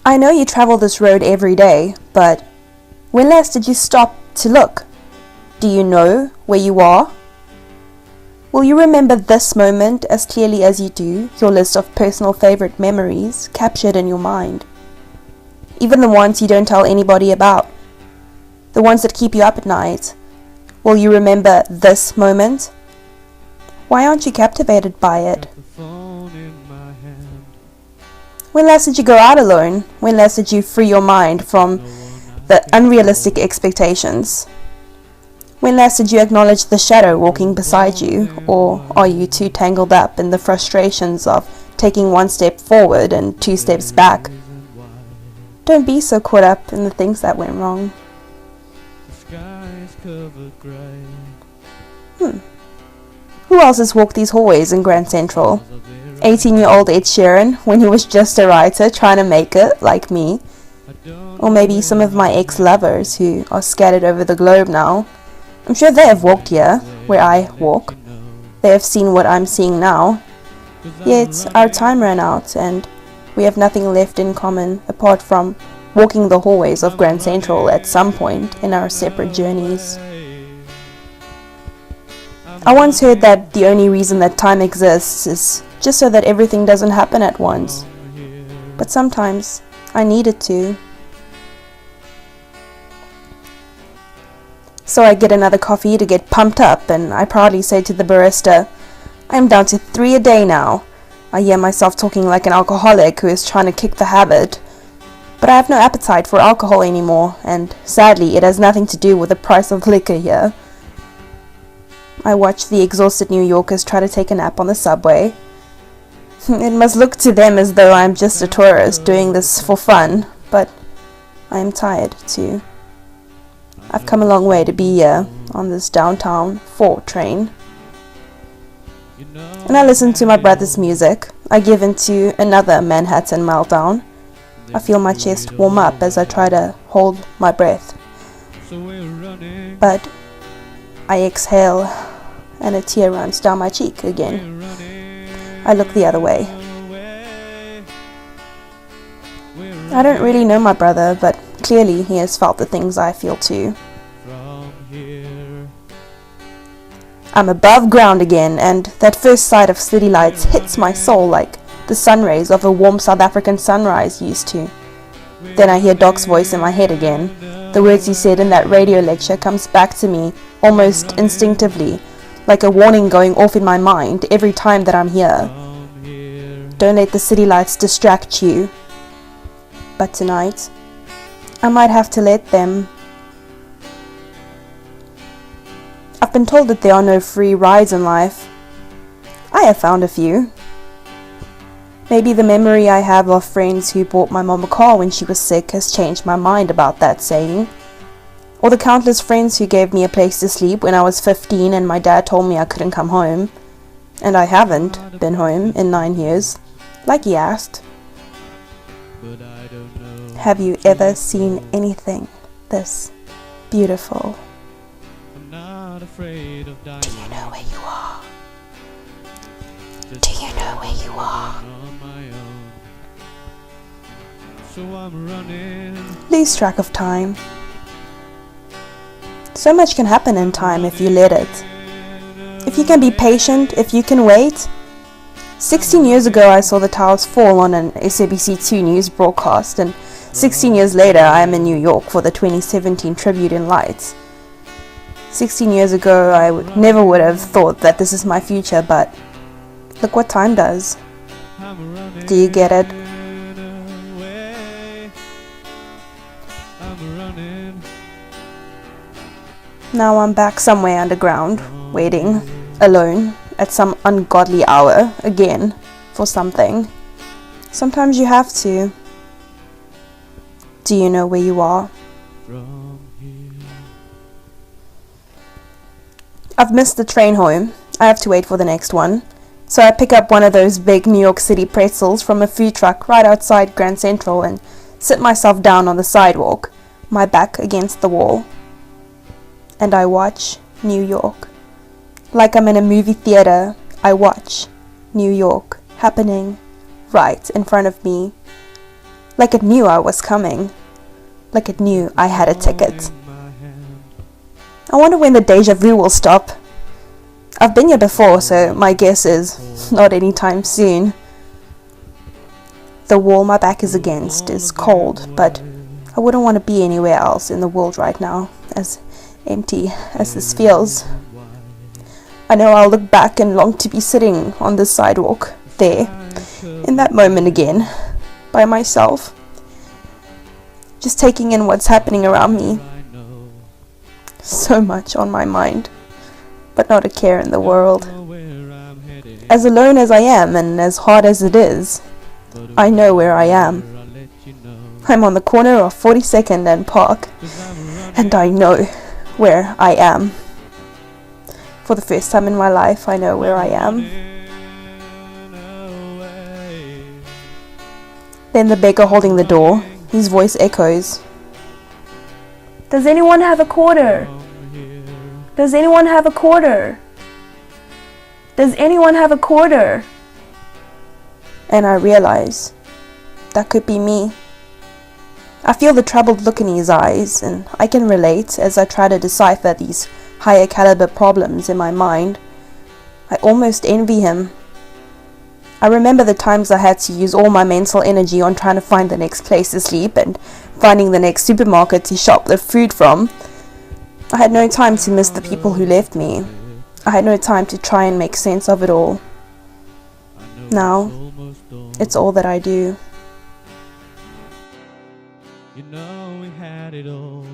I know you travel this road every day, but when last did you stop to look? Do you know where you are? Will you remember this moment as clearly as you do your list of personal favorite memories captured in your mind? Even the ones you don't tell anybody about. The ones that keep you up at night. Will you remember this moment? Why aren't you captivated by it? When last did you go out alone? When last did you free your mind from the unrealistic expectations? When last did you acknowledge the shadow walking beside you? Or are you too tangled up in the frustrations of taking one step forward and two steps back? Don't be so caught up in the things that went wrong. Who else has walked these hallways in Grand Central? 18-year-old Ed Sheeran, when he was just a writer trying to make it, like me. Or maybe some of my ex-lovers who are scattered over the globe now. I'm sure they have walked here, where I walk. They have seen what I'm seeing now. Yet our time ran out and we have nothing left in common apart from walking the hallways of Grand Central at some point in our separate journeys. I once heard that the only reason that time exists is just so that everything doesn't happen at once. But sometimes I need it to. So I get another coffee to get pumped up and I proudly say to the barista, I'm down to 3 a day now. I hear myself talking like an alcoholic who is trying to kick the habit. But I have no appetite for alcohol anymore, and sadly it has nothing to do with the price of liquor here. I watch the exhausted New Yorkers try to take a nap on the subway. It must look to them as though I'm just a tourist doing this for fun, but I am tired too. I've come a long way to be here on this downtown 4 train. And I listen to my brother's music. I give into another Manhattan meltdown. I feel my chest warm up as I try to hold my breath. But I exhale and a tear runs down my cheek again. I look the other way. I don't really know my brother, but clearly he has felt the things I feel too. I'm above ground again, and that first sight of city lights hits my soul like the sun rays of a warm South African sunrise used to. Then I hear Doc's voice in my head again. The words he said in that radio lecture comes back to me almost instinctively, like a warning going off in my mind every time that I'm here. Don't let the city lights distract you. But tonight, I might have to let them. I've been told that there are no free rides in life. I have found a few. Maybe the memory I have of friends who bought my mom a car when she was sick has changed my mind about that saying. Or the countless friends who gave me a place to sleep when I was 15 and my dad told me I couldn't come home. And I haven't been home in 9 years, like he asked. Have you ever seen anything this beautiful? Do you know where you are? Do you know where you are? Lose track of time. So much can happen in time if you let it. If you can be patient, if you can wait. 16 years ago I saw the towers fall on an SABC2 news broadcast, and 16 years later I am in New York for the 2017 Tribute in Lights. 16 years ago I never would have thought that this is my future, but look what time does. Do you get it? Now I'm back somewhere underground, waiting, alone, at some ungodly hour, again, for something. Sometimes you have to. Do you know where you are? I've missed the train home. I have to wait for the next one. So I pick up one of those big New York City pretzels from a food truck right outside Grand Central and sit myself down on the sidewalk, my back against the wall. And I watch New York. Like I'm in a movie theater, I watch New York happening right in front of me. like it knew I was coming, like it knew I had a ticket. I wonder when the deja vu will stop. I've been here before, so my guess is not anytime soon. The wall my back is against is cold, but I wouldn't want to be anywhere else in the world right now, as empty as this feels. I know I'll look back and long to be sitting on the sidewalk, there, in that moment again, by myself, just taking in what's happening around me. So much on my mind, but not a care in the world. As alone as I am, and as hard as it is, I know where I am. I'm on the corner of 42nd and Park, and I know where I am. For the first time in my life, I know where I am. Then the beggar holding the door, his voice echoes. Does anyone have a quarter? Does anyone have a quarter? Does anyone have a quarter? And I realize that could be me. I feel the troubled look in his eyes, and I can relate as I try to decipher these higher caliber problems in my mind. I almost envy him. I remember the times I had to use all my mental energy on trying to find the next place to sleep and finding the next supermarket to shop the food from. I had no time to miss the people who left me. I had no time to try and make sense of it all. Now, it's all that I do. You know we had it all.